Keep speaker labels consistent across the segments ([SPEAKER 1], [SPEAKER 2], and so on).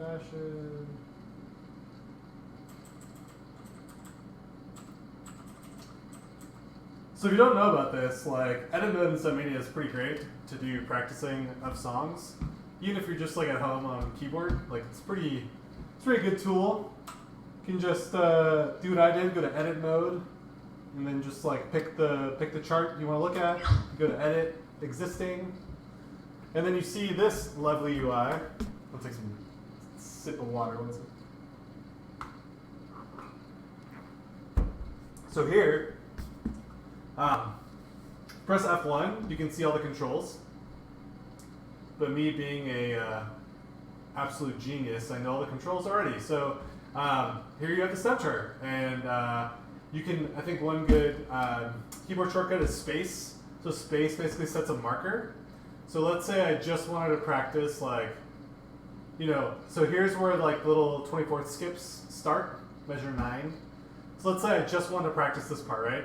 [SPEAKER 1] fashion. So if you don't know about this, like edit mode in Submania is pretty great to do practicing of songs. Even if you're just like at home on keyboard, like it's a pretty good tool. You can just do what I did, go to edit mode, and then just like pick the chart you want to look at. You go to edit, existing, and then you see this lovely UI. I'll take some sip of water. What is it? So here. Press F1, you can see all the controls. But me being a absolute genius, I know all the controls already. So here you have the step chart, and you can. I think one good keyboard shortcut is space. So space basically sets a marker. So let's say I just wanted to practice like, so here's where like little 24th skips start, measure 9. So let's say I just wanted to practice this part, right?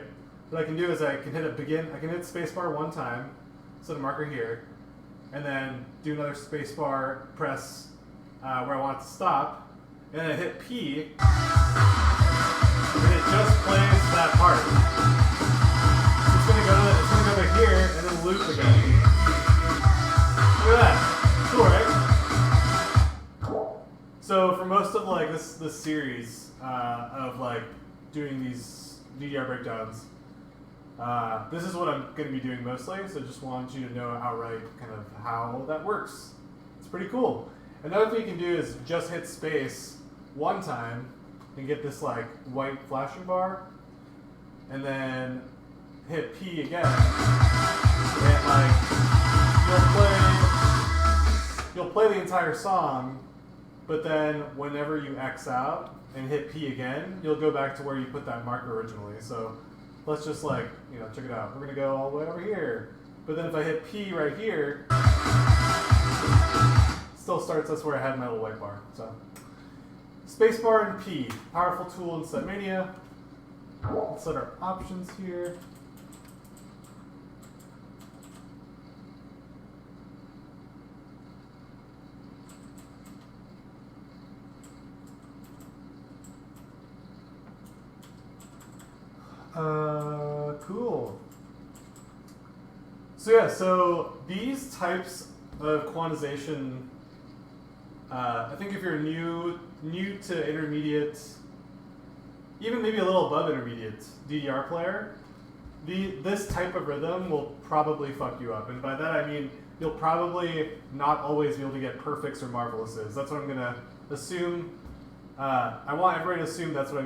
[SPEAKER 1] What I can do is I can hit I can hit spacebar one time, set a marker here, and then do another spacebar, press where I want it to stop, and then hit P, and it just plays that part. So it's gonna go to here and then loop again. Look at that, cool, right? So for most of like this series of like doing these DDR breakdowns. This is what I'm going to be doing mostly, so just want you to know outright kind of how that works. It's pretty cool. Another thing you can do is just hit space one time and get this like white flashing bar, and then hit P again, and like you'll play the entire song, but then whenever you X out and hit P again, you'll go back to where you put that marker originally. So let's just like, check it out. We're gonna go all the way over here. But then if I hit P right here, still starts us where I had my little white bar. So spacebar and P, powerful tool in Submania. Let's set our options here. Cool. So yeah, so these types of quantization, I think if you're new to intermediate, even maybe a little above intermediate DDR player, this type of rhythm will probably fuck you up. And by that I mean you'll probably not always be able to get perfects or marvelouses. That's what I'm gonna assume. I want everybody to assume that's what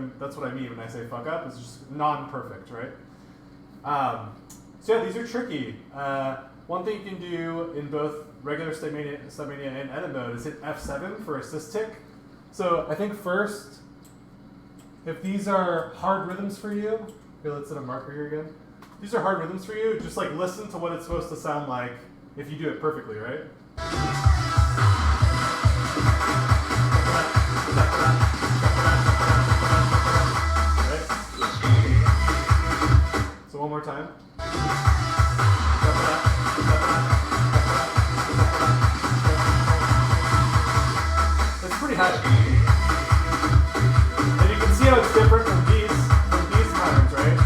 [SPEAKER 1] I mean when I say fuck up. It's just non-perfect, right? So yeah, these are tricky. One thing you can do in both regular Submania and edit mode is hit F7 for assist tick. So I think first, if these are hard rhythms for you, here, let's set a marker here again. If these are hard rhythms for you, just like listen to what it's supposed to sound like if you do it perfectly, right? So one more time. That's pretty high. And you can see how it's different from these patterns, right?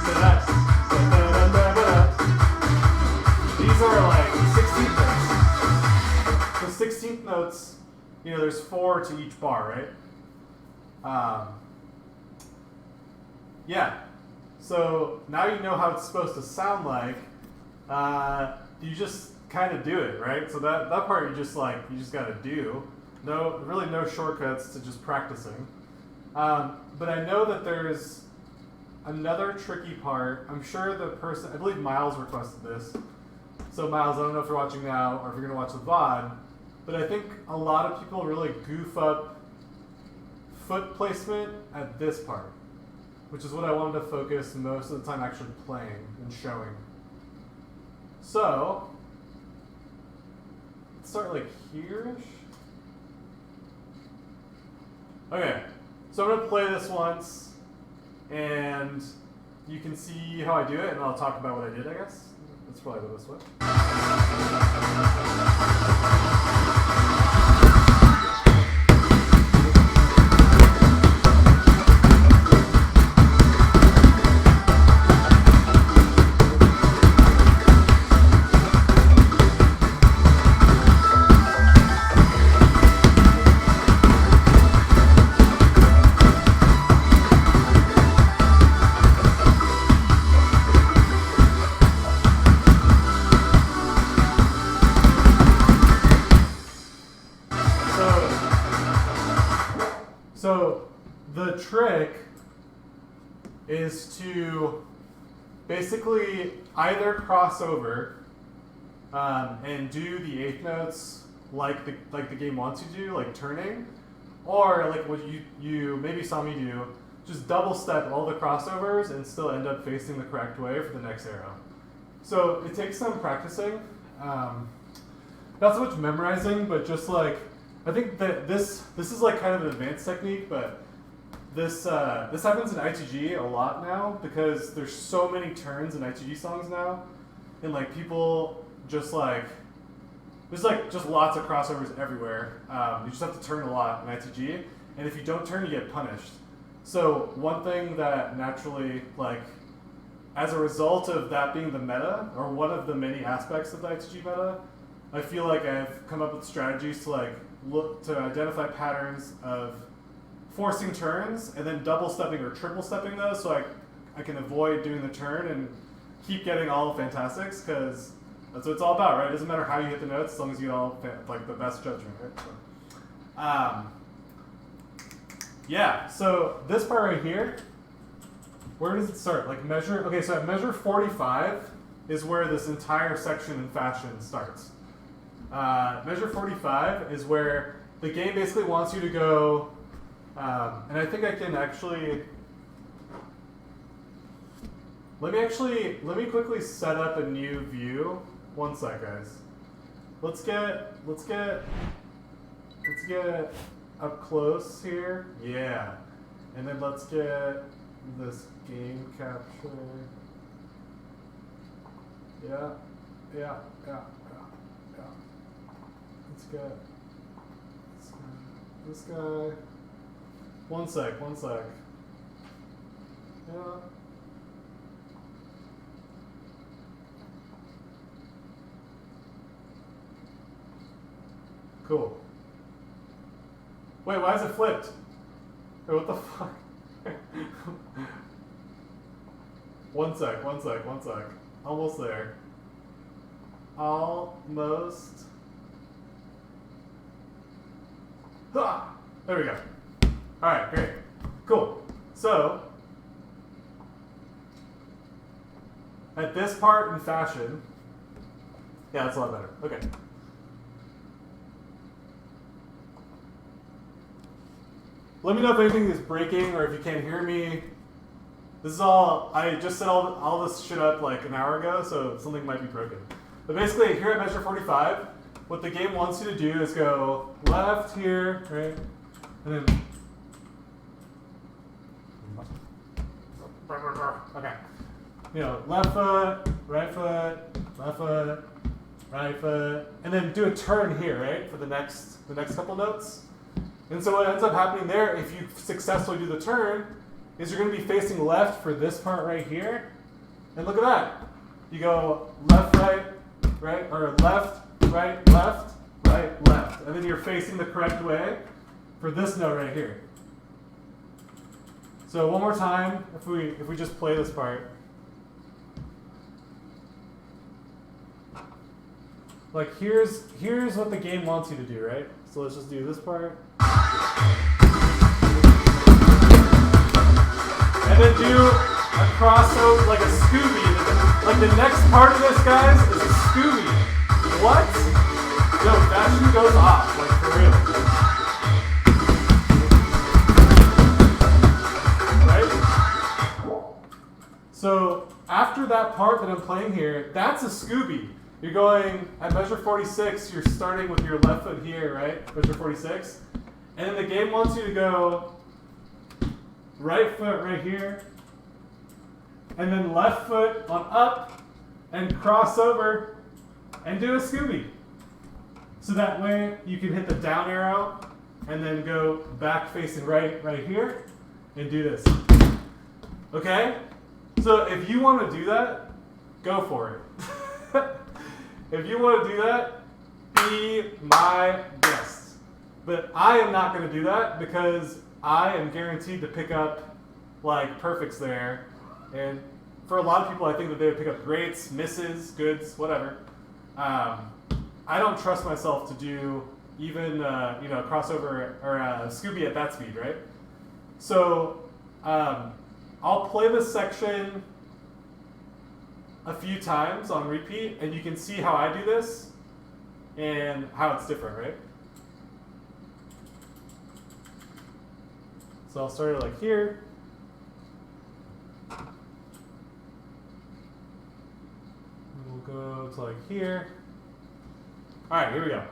[SPEAKER 1] So that's these are like 16th notes. So 16th notes, there's 4 to each bar, right? Yeah. So now you know how it's supposed to sound like. You just kind of do it, right? So that part you just gotta do. Really no shortcuts to just practicing. But I know that there's another tricky part. I'm sure I believe Miles requested this. So Miles, I don't know if you're watching now or if you're gonna watch the VOD, but I think a lot of people really goof up foot placement at this part, which is what I wanted to focus most of the time actually playing and showing. So, let's start like here-ish. Okay, so I'm gonna play this once, and you can see how I do it, and I'll talk about what I did, I guess. That's probably the best way. So the trick is to basically either cross over and do the eighth notes like the game wants you to do, like turning, or like what you maybe saw me do, just double step all the crossovers and still end up facing the correct way for the next arrow. So it takes some practicing, not so much memorizing, but just like, I think that this is like kind of an advanced technique, but this happens in ITG a lot now because there's so many turns in ITG songs now, and like people just like, there's like just lots of crossovers everywhere. You just have to turn a lot in ITG, and if you don't turn, you get punished. So one thing that naturally, like, as a result of that being the meta, or one of the many aspects of the ITG meta, I feel like I've come up with strategies to like look to identify patterns of forcing turns and then double stepping or triple stepping those, so I can avoid doing the turn and keep getting all the fantastics, because that's what it's all about, right? It doesn't matter how you hit the notes as long as you get all like the best judgment, right? So, yeah, so this part right here, where does it start? Like measure, okay, so at measure 45 is where this entire section in fashion starts. Measure 45 is where the game basically wants you to go, and I think I can actually, let me quickly set up a new view. One sec, guys. Let's get up close here. Yeah. And then let's get this game capture. Yeah. Let's get this guy. One sec. Yeah. Cool. Wait, why is it flipped? Wait, what the fuck? One sec. Almost there. Almost. Ah! There we go. Alright, great. Cool. So, at this part in fashion, yeah, that's a lot better. Okay. Let me know if anything is breaking or if you can't hear me. This is all, I just set all this shit up like an hour ago, so something might be broken. But basically, here at measure 45, what the game wants you to do is go left here, right? And then, okay. You know, left foot, right foot, left foot, right foot, and then do a turn here, right? For the next couple notes. And so what ends up happening there, if you successfully do the turn, is you're going to be facing left for this part right here. And look at that. You go left, right, right, or left, right, left, right, left. And then you're facing the correct way for this note right here. So one more time, if we just play this part. Like here's what the game wants you to do, right? So let's just do this part. And then do a crossover, like a Scooby. Like the next part of this, guys, is a Scooby. What? Yo, that shit goes off, like for real. Right? So after that part that I'm playing here, that's a Scooby. You're going, at measure 46, you're starting with your left foot here, right? Measure 46. And then the game wants you to go right foot right here, and then left foot on up, and cross over, and do a Scooby. So that way you can hit the down arrow, and then go back facing right here, and do this. Okay? So if you want to do that, go for it. If you want to do that, be my guest. But I am not going to do that because I am guaranteed to pick up like perfects there. And for a lot of people, I think that they would pick up greats, misses, goods, whatever. I don't trust myself to do even a crossover or a Scooby at that speed, right? So I'll play this section a few times on repeat, and you can see how I do this and how it's different, right? So I'll start it like here. We'll go to like here. All right, here we go.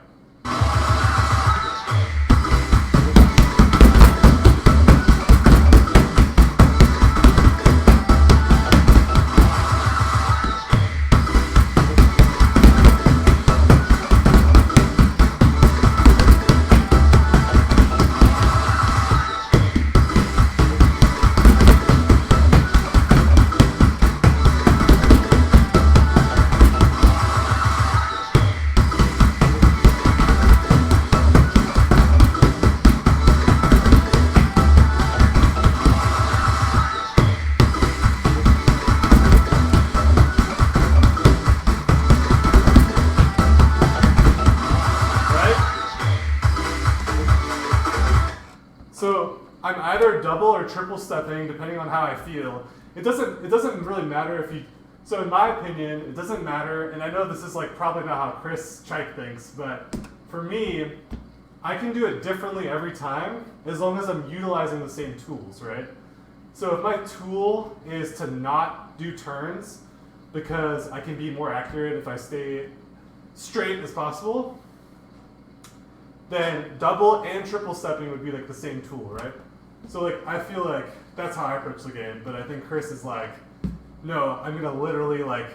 [SPEAKER 1] So I'm either double or triple stepping depending on how I feel. It doesn't really matter if you. So in my opinion, it doesn't matter. And I know this is like probably not how Chris Chaik thinks, but for me, I can do it differently every time as long as I'm utilizing the same tools, right? So if my tool is to not do turns because I can be more accurate if I stay straight as possible, then double and triple stepping would be like the same tool, right? So like I feel like that's how I approach the game, but I think Chris is like, no, I'm gonna literally like,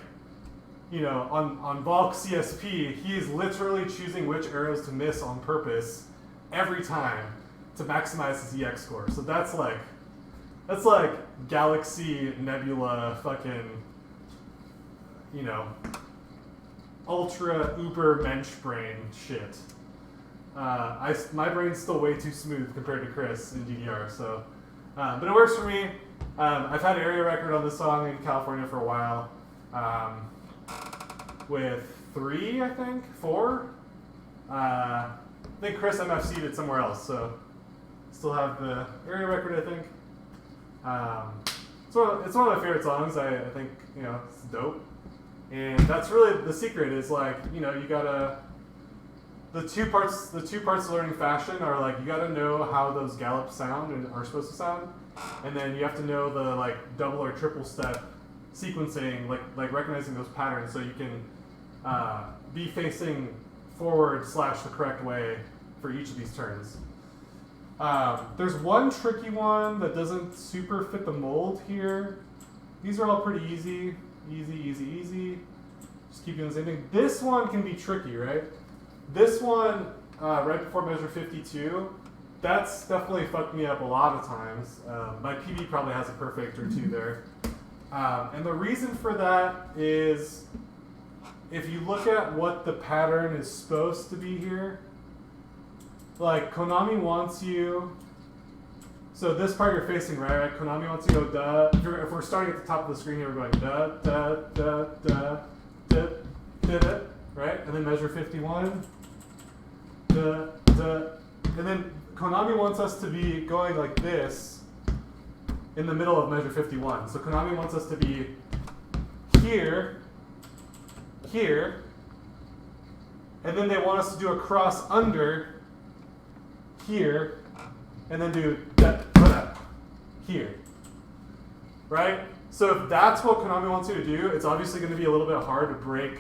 [SPEAKER 1] you know, on Valk CSP, he's literally choosing which arrows to miss on purpose every time to maximize his EX score. So that's like Galaxy Nebula fucking, you know, ultra uber mensch brain shit. My brain's still way too smooth compared to Chris in DDR, so, but it works for me. I've had area record on this song in California for a while, with 3, I think, 4. I think Chris MFC'd it somewhere else, so still have the area record, I think. It's one of my favorite songs. I think, you know, it's dope. And that's really the secret is like, you know, you gotta, the two parts of learning fashion are like, you gotta know how those gallops sound and are supposed to sound. And then you have to know the like double or triple step sequencing, like recognizing those patterns so you can be facing forward / the correct way for each of these turns. There's one tricky one that doesn't super fit the mold here. These are all pretty easy. Just keep doing the same thing. This one can be tricky, right? This one, right before measure 52, that's definitely fucked me up a lot of times. My PB probably has a perfect or 2 there. And the reason for that is if you look at what the pattern is supposed to be here, like Konami wants you, so this part you're facing right? Konami wants you to go da. If we're starting at the top of the screen here, we're going da, da, da, da, da, da, da, right? And then measure 51, da, da. And then Konami wants us to be going like this in the middle of measure 51. So Konami wants us to be here, here, and then they want us to do a cross under here, and then do that here, right? So if that's what Konami wants you to do, it's obviously going to be a little bit hard to break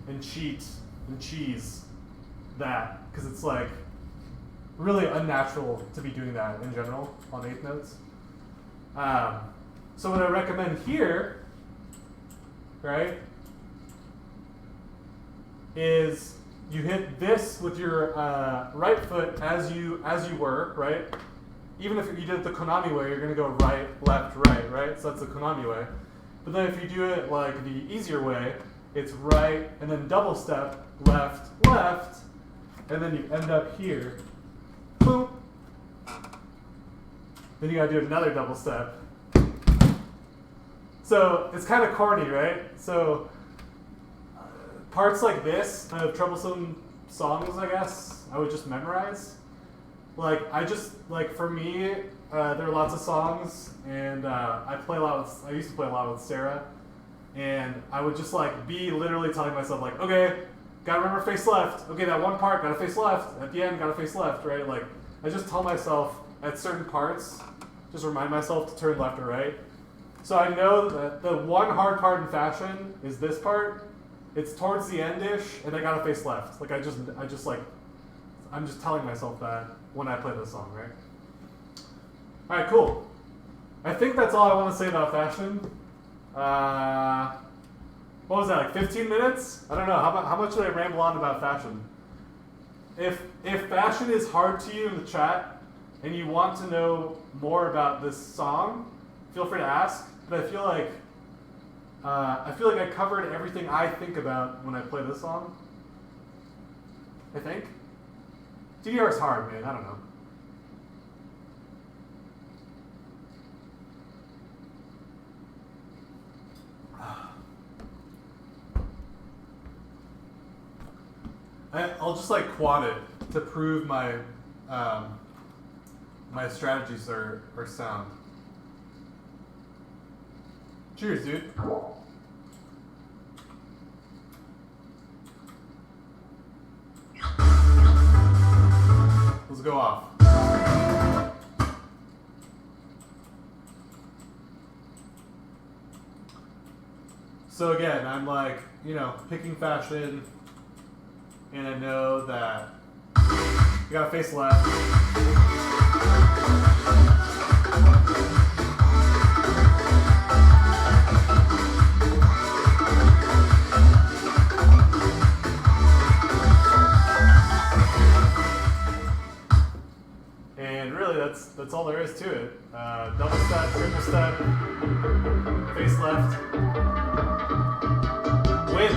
[SPEAKER 1] and cheat and cheese that, because it's like really unnatural to be doing that in general on 8th notes. So what I recommend here, right, is you hit this with your right foot as you were, right? Even if you did it the Konami way, you're going to go right, left, right? So that's the Konami way. But then if you do it like the easier way, it's right, and then double step, left, left, and then you end up here. Boom. Then you got to do another double step. So it's kind of corny, right? So parts like this, kind of troublesome songs, I guess, I would just memorize. Like, for me, there are lots of songs, and I used to play a lot with Sarah, and I would just like be literally telling myself like, okay, gotta remember face left. Okay, that one part, gotta face left. At the end, gotta face left, right? Like, I just tell myself at certain parts, just remind myself to turn left or right. So I know that the one hard part in fashion is this part. It's towards the end-ish, and I gotta face left. Like I'm just telling myself that when I play this song, right? All right, cool. I think that's all I want to say about fashion. What was that, like 15 minutes? I don't know. How much did I ramble on about fashion? If fashion is hard to you in the chat and you want to know more about this song, feel free to ask. But I feel like I covered everything I think about when I play this song. I think. DDR is hard, man. I don't know. I'll just like quad it to prove my my strategies are sound. Cheers, dude. Let's go off. So again, I'm like, picking fashion, and I know that you gotta face left. And really, that's all there is to it. Double step, triple step, face left, win.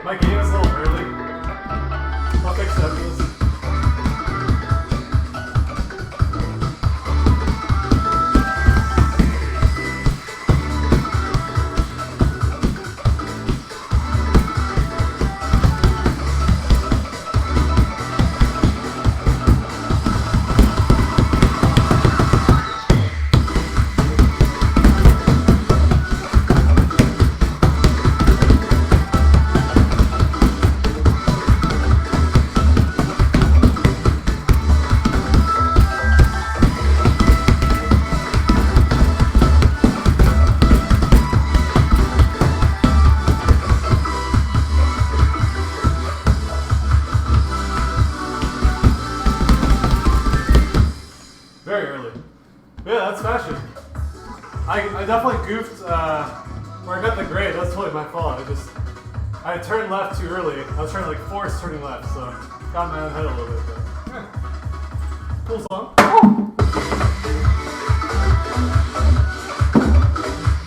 [SPEAKER 1] My game is a little early. I'll fix it after this. Very early. Yeah, that's fashion. I definitely goofed where I got the grade. That's totally my fault. I turned left too early. I was trying to like force turning left, so got in my own head a little bit. But, yeah. Cool song.